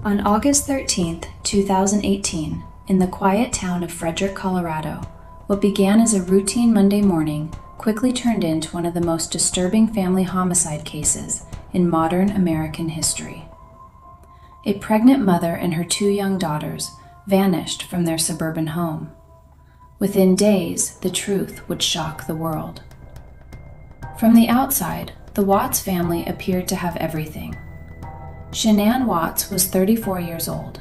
On August 13, 2018, in the quiet town of Frederick, Colorado, what began as a routine Monday morning quickly turned into one of the most disturbing family homicide cases in modern American history. A pregnant mother and her 2 young daughters vanished from their suburban home. Within days, the truth would shock the world. From the outside, the Watts family appeared to have everything. Shanann Watts was 34 years old.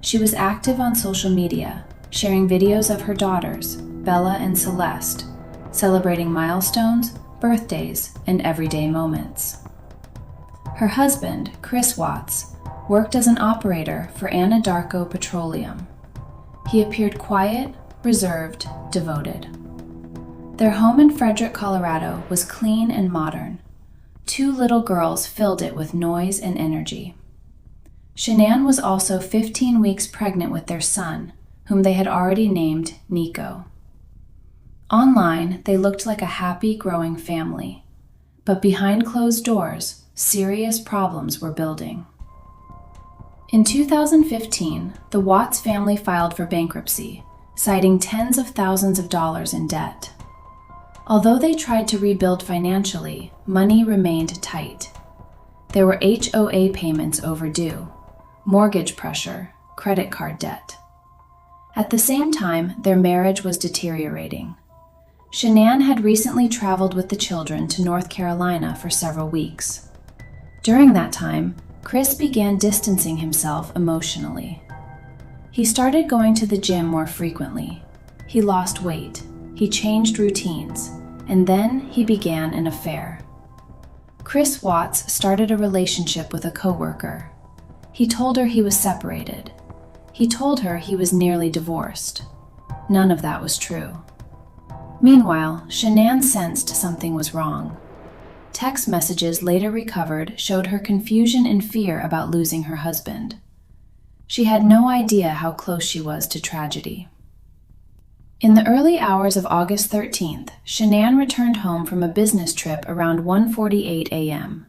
She was active on social media, sharing videos of her daughters, Bella and Celeste, celebrating milestones, birthdays, and everyday moments. Her husband, Chris Watts, worked as an operator for Anadarko Petroleum. He appeared quiet, reserved, devoted. Their home in Frederick, Colorado was clean and modern. 2 little girls filled it with noise and energy. Shanann was also 15 weeks pregnant with their son, whom they had already named Nico. Online, they looked like a happy, growing family. But behind closed doors, serious problems were building. In 2015, the Watts family filed for bankruptcy, citing tens of thousands of dollars in debt. Although they tried to rebuild financially, money remained tight. There were HOA payments overdue, mortgage pressure, credit card debt. At the same time, their marriage was deteriorating. Shanann had recently traveled with the children to North Carolina for several weeks. During that time, Chris began distancing himself emotionally. He started going to the gym more frequently. He lost weight. He changed routines, and then he began an affair. Chris Watts started a relationship with a coworker. He told her he was separated. He told her he was nearly divorced. None of that was true. Meanwhile, Shanann sensed something was wrong. Text messages later recovered showed her confusion and fear about losing her husband. She had no idea how close she was to tragedy. In the early hours of August 13th, Shanann returned home from a business trip around 1:48 a.m.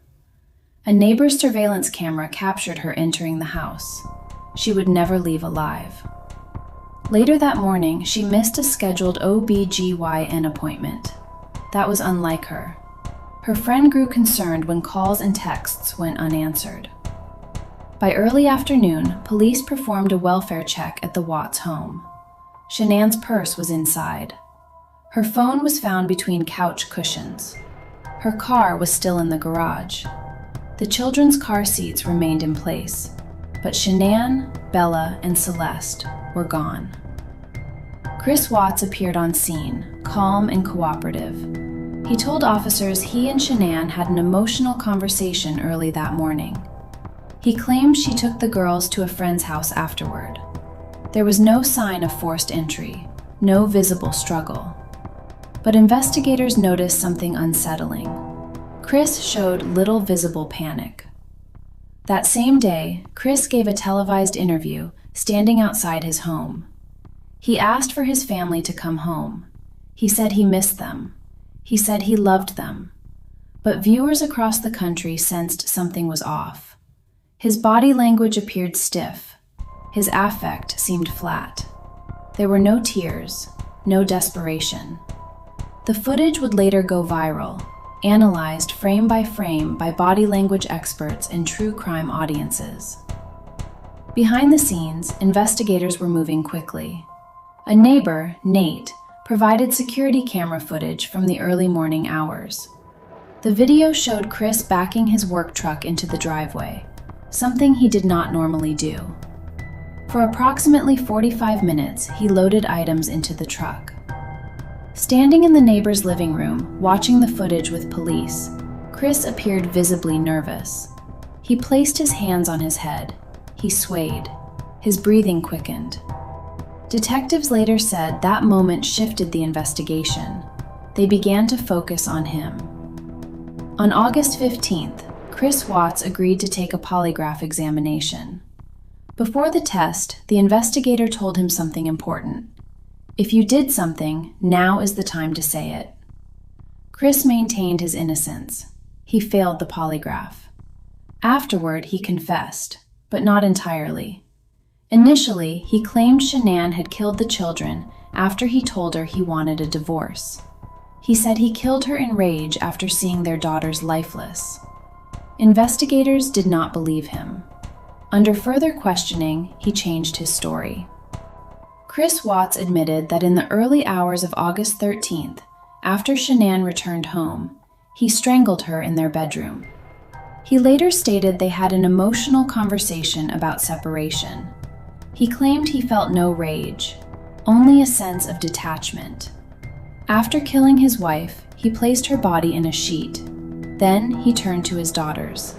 A neighbor's surveillance camera captured her entering the house. She would never leave alive. Later that morning, she missed a scheduled OB/GYN appointment. That was unlike her. Her friend grew concerned when calls and texts went unanswered. By early afternoon, police performed a welfare check at the Watts home. Shanann's purse was inside. Her phone was found between couch cushions. Her car was still in the garage. The children's car seats remained in place, but Shanann, Bella, and Celeste were gone. Chris Watts appeared on scene, calm and cooperative. He told officers he and Shanann had an emotional conversation early that morning. He claimed she took the girls to a friend's house afterward. There was no sign of forced entry, no visible struggle. But investigators noticed something unsettling. Chris showed little visible panic. That same day, Chris gave a televised interview standing outside his home. He asked for his family to come home. He said he missed them. He said he loved them. But viewers across the country sensed something was off. His body language appeared stiff. His affect seemed flat. There were no tears, no desperation. The footage would later go viral, analyzed frame by body language experts and true crime audiences. Behind the scenes, investigators were moving quickly. A neighbor, Nate, provided security camera footage from the early morning hours. The video showed Chris backing his work truck into the driveway, something he did not normally do. For approximately 45 minutes, he loaded items into the truck. Standing in the neighbor's living room, watching the footage with police, Chris appeared visibly nervous. He placed his hands on his head. He swayed. His breathing quickened. Detectives later said that moment shifted the investigation. They began to focus on him. On August 15th, Chris Watts agreed to take a polygraph examination. Before the test, the investigator told him something important. If you did something, now is the time to say it. Chris maintained his innocence. He failed the polygraph. Afterward, he confessed, but not entirely. Initially, he claimed Shanann had killed the children after he told her he wanted a divorce. He said he killed her in rage after seeing their daughters lifeless. Investigators did not believe him. Under further questioning, he changed his story. Chris Watts admitted that in the early hours of August 13th, after Shanann returned home, he strangled her in their bedroom. He later stated they had an emotional conversation about separation. He claimed he felt no rage, only a sense of detachment. After killing his wife, he placed her body in a sheet. Then he turned to his daughters.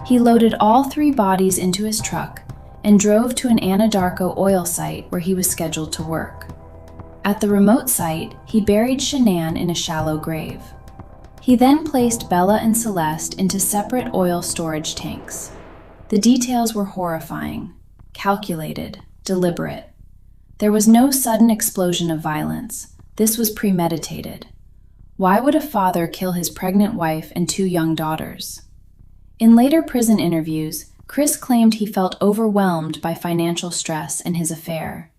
He loaded all 3 bodies into his truck and drove to an Anadarko oil site where he was scheduled to work. At the remote site, he buried Shanann in a shallow grave. He then placed Bella and Celeste into separate oil storage tanks. The details were horrifying, calculated, deliberate. There was no sudden explosion of violence. This was premeditated. Why would a father kill his pregnant wife and 2 young daughters? In later prison interviews, Chris claimed he felt overwhelmed by financial stress in his affair.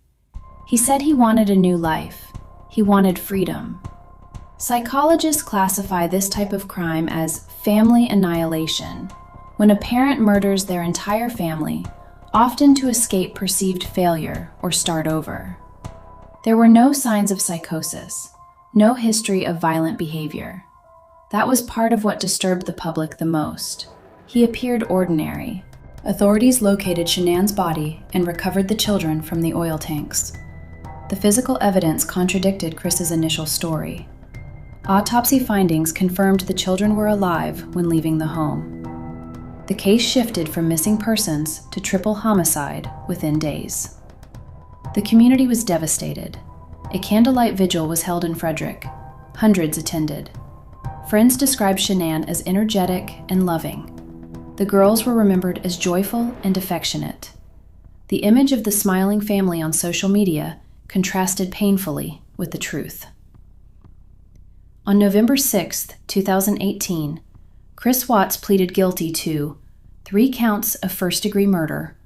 He said he wanted a new life. He wanted freedom. Psychologists classify this type of crime as family annihilation, when a parent murders their entire family, often to escape perceived failure or start over. There were no signs of psychosis, no history of violent behavior. That was part of what disturbed the public the most. He appeared ordinary. Authorities located Shanann's body and recovered the children from the oil tanks. The physical evidence contradicted Chris's initial story. Autopsy findings confirmed the children were alive when leaving the home. The case shifted from missing persons to triple homicide within days. The community was devastated. A candlelight vigil was held in Frederick. Hundreds attended. Friends described Shanann as energetic and loving. The girls were remembered as joyful and affectionate. The image of the smiling family on social media contrasted painfully with the truth. On November 6, 2018, Chris Watts pleaded guilty to 3 counts of first-degree murder,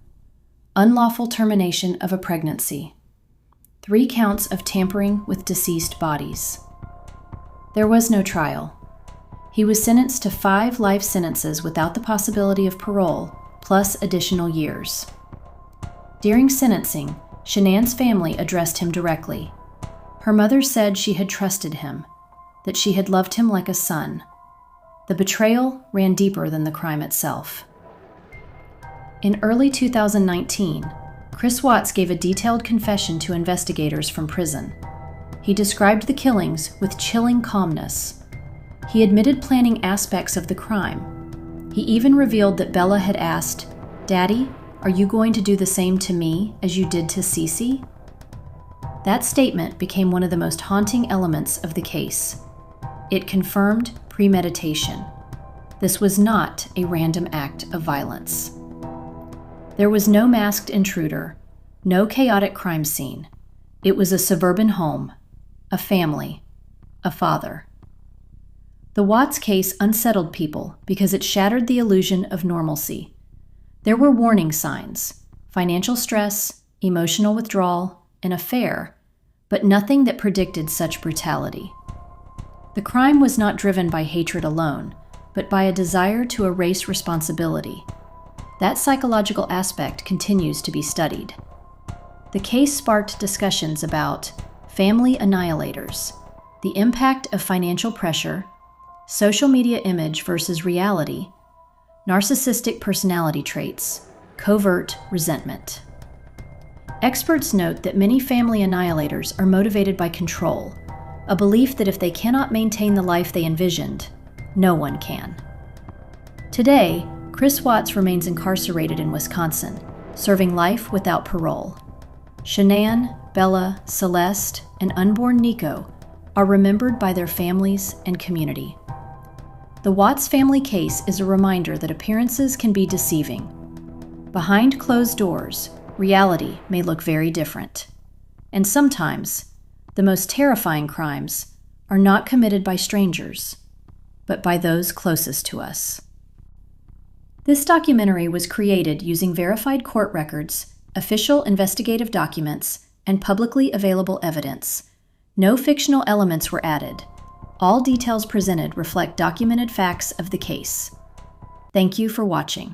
unlawful termination of a pregnancy, 3 counts of tampering with deceased bodies. There was no trial. He was sentenced to 5 life sentences without the possibility of parole, plus additional years. During sentencing, Shanann's family addressed him directly. Her mother said she had trusted him, that she had loved him like a son. The betrayal ran deeper than the crime itself. In early 2019, Chris Watts gave a detailed confession to investigators from prison. He described the killings with chilling calmness. He admitted planning aspects of the crime. He even revealed that Bella had asked, "Daddy, are you going to do the same to me as you did to Cece?" That statement became one of the most haunting elements of the case. It confirmed premeditation. This was not a random act of violence. There was no masked intruder, no chaotic crime scene. It was a suburban home, a family, a father. The Watts case unsettled people because it shattered the illusion of normalcy. There were warning signs: financial stress, emotional withdrawal, an affair, but nothing that predicted such brutality. The crime was not driven by hatred alone, but by a desire to erase responsibility. That psychological aspect continues to be studied. The case sparked discussions about family annihilators, the impact of financial pressure, social media image versus reality, narcissistic personality traits, covert resentment. Experts note that many family annihilators are motivated by control, a belief that if they cannot maintain the life they envisioned, no one can. Today, Chris Watts remains incarcerated in Wisconsin, serving life without parole. Shanann, Bella, Celeste, and unborn Nico are remembered by their families and community. The Watts family case is a reminder that appearances can be deceiving. Behind closed doors, reality may look very different. And sometimes, the most terrifying crimes are not committed by strangers, but by those closest to us. This documentary was created using verified court records, official investigative documents, and publicly available evidence. No fictional elements were added. All details presented reflect documented facts of the case. Thank you for watching.